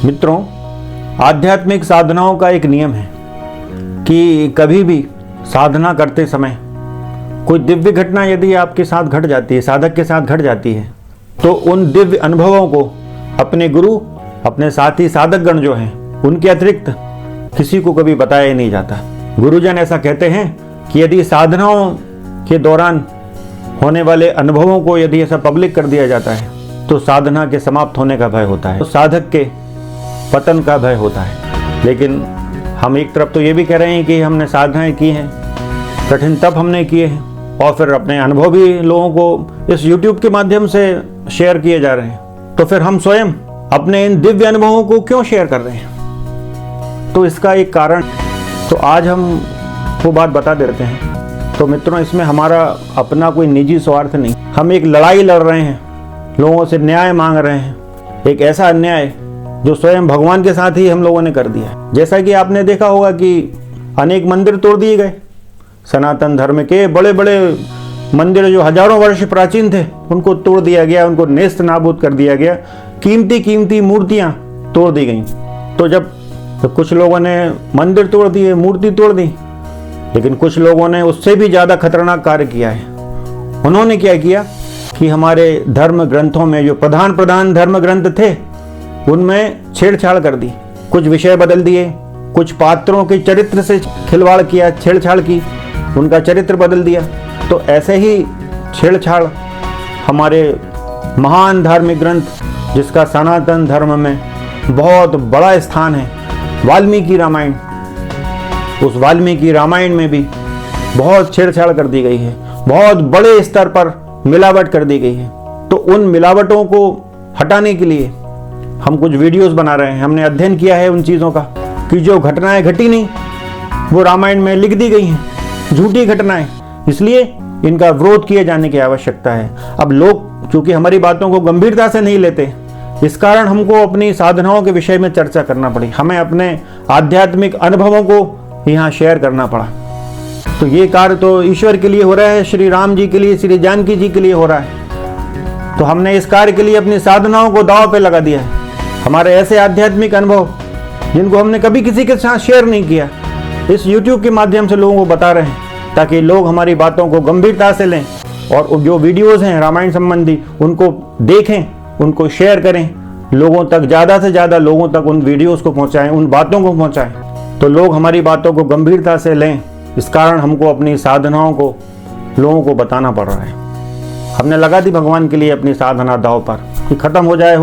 मित्रों, आध्यात्मिक साधनाओं का एक नियम है कि कभी भी साधना करते समय कोई दिव्य घटना यदि आपके साथ घट जाती है, साधक के साथ घट जाती है, तो उन दिव्य अनुभवों को अपने गुरु, अपने साथी साधकगण जो हैं, उनके अतिरिक्त किसी को कभी बताया ही नहीं जाता। गुरुजन ऐसा कहते हैं कि यदि साधनाओं के दौरान होने वाले अनुभवों को यदि ऐसा पब्लिक कर दिया जाता है तो साधना के समाप्त होने का भय होता है, तो साधक के पतन का भय होता है। लेकिन हम एक तरफ तो ये भी कह रहे हैं कि हमने साधनाएं की हैं, कठिन तप हमने किए हैं, और फिर अपने अनुभव भी लोगों को इस YouTube के माध्यम से शेयर किए जा रहे हैं, तो फिर हम स्वयं अपने इन दिव्य अनुभवों को क्यों शेयर कर रहे हैं? तो इसका एक कारण, तो आज हम वो बात बता देते हैं। तो मित्रों, इसमें हमारा अपना कोई निजी स्वार्थ नहीं, हम एक लड़ाई लड़ रहे हैं, लोगों से न्याय मांग रहे हैं, एक ऐसा अन्याय जो स्वयं भगवान के साथ ही हम लोगों ने कर दिया है। जैसा कि आपने देखा होगा कि अनेक मंदिर तोड़ दिए गए, सनातन धर्म के बड़े बड़े मंदिर जो हजारों वर्ष प्राचीन थे उनको तोड़ दिया गया, उनको नेस्त नाबूद कर दिया गया, कीमती मूर्तियां तोड़ दी गई। तो जब कुछ लोगों ने मंदिर तोड़ दिए, मूर्ति तोड़ दी, लेकिन कुछ लोगों ने उससे भी ज़्यादा खतरनाक कार्य किया है। उन्होंने क्या किया कि हमारे धर्म ग्रंथों में जो प्रधान धर्म ग्रंथ थे उनमें छेड़छाड़ कर दी, कुछ विषय बदल दिए, कुछ पात्रों के चरित्र से खिलवाड़ किया, छेड़छाड़ की, उनका चरित्र बदल दिया। तो ऐसे ही छेड़छाड़ हमारे महान धार्मिक ग्रंथ जिसका सनातन धर्म में बहुत बड़ा स्थान है, वाल्मीकि रामायण, उस वाल्मीकि रामायण में भी बहुत छेड़छाड़ कर दी गई है, बहुत बड़े स्तर पर मिलावट कर दी गई है। तो उन मिलावटों को हटाने के लिए हम कुछ वीडियोस बना रहे हैं। हमने अध्ययन किया है उन चीज़ों का कि जो घटनाएं घटी नहीं वो रामायण में लिख दी गई हैं, झूठी घटनाएं, इसलिए इनका विरोध किए जाने की आवश्यकता है। अब लोग चूंकि हमारी बातों को गंभीरता से नहीं लेते, इस कारण हमको अपनी साधनाओं के विषय में चर्चा करना पड़ी, हमें अपने आध्यात्मिक अनुभवों को यहाँ शेयर करना पड़ा। तो ये कार्य तो ईश्वर के लिए हो रहा है, श्री राम जी के लिए, श्री जानकी जी के लिए हो रहा है। तो हमने इस कार्य के लिए अपनी साधनाओं को दांव पे लगा दिया है। हमारे ऐसे आध्यात्मिक अनुभव जिनको हमने कभी किसी के साथ शेयर नहीं किया, इस YouTube के माध्यम से लोगों को बता रहे हैं, ताकि लोग हमारी बातों को गंभीरता से लें और जो वीडियोस हैं रामायण संबंधी उनको देखें, उनको शेयर करें, लोगों तक, ज़्यादा से ज़्यादा लोगों तक उन वीडियोस को पहुंचाएं, उन बातों को पहुंचाएं, तो लोग हमारी बातों को गंभीरता से लें। इस कारण हमको अपनी साधनाओं को लोगों को बताना पड़ रहा है। हमने लगा दी भगवान के लिए अपनी साधना दांव पर कि खत्म हो जाए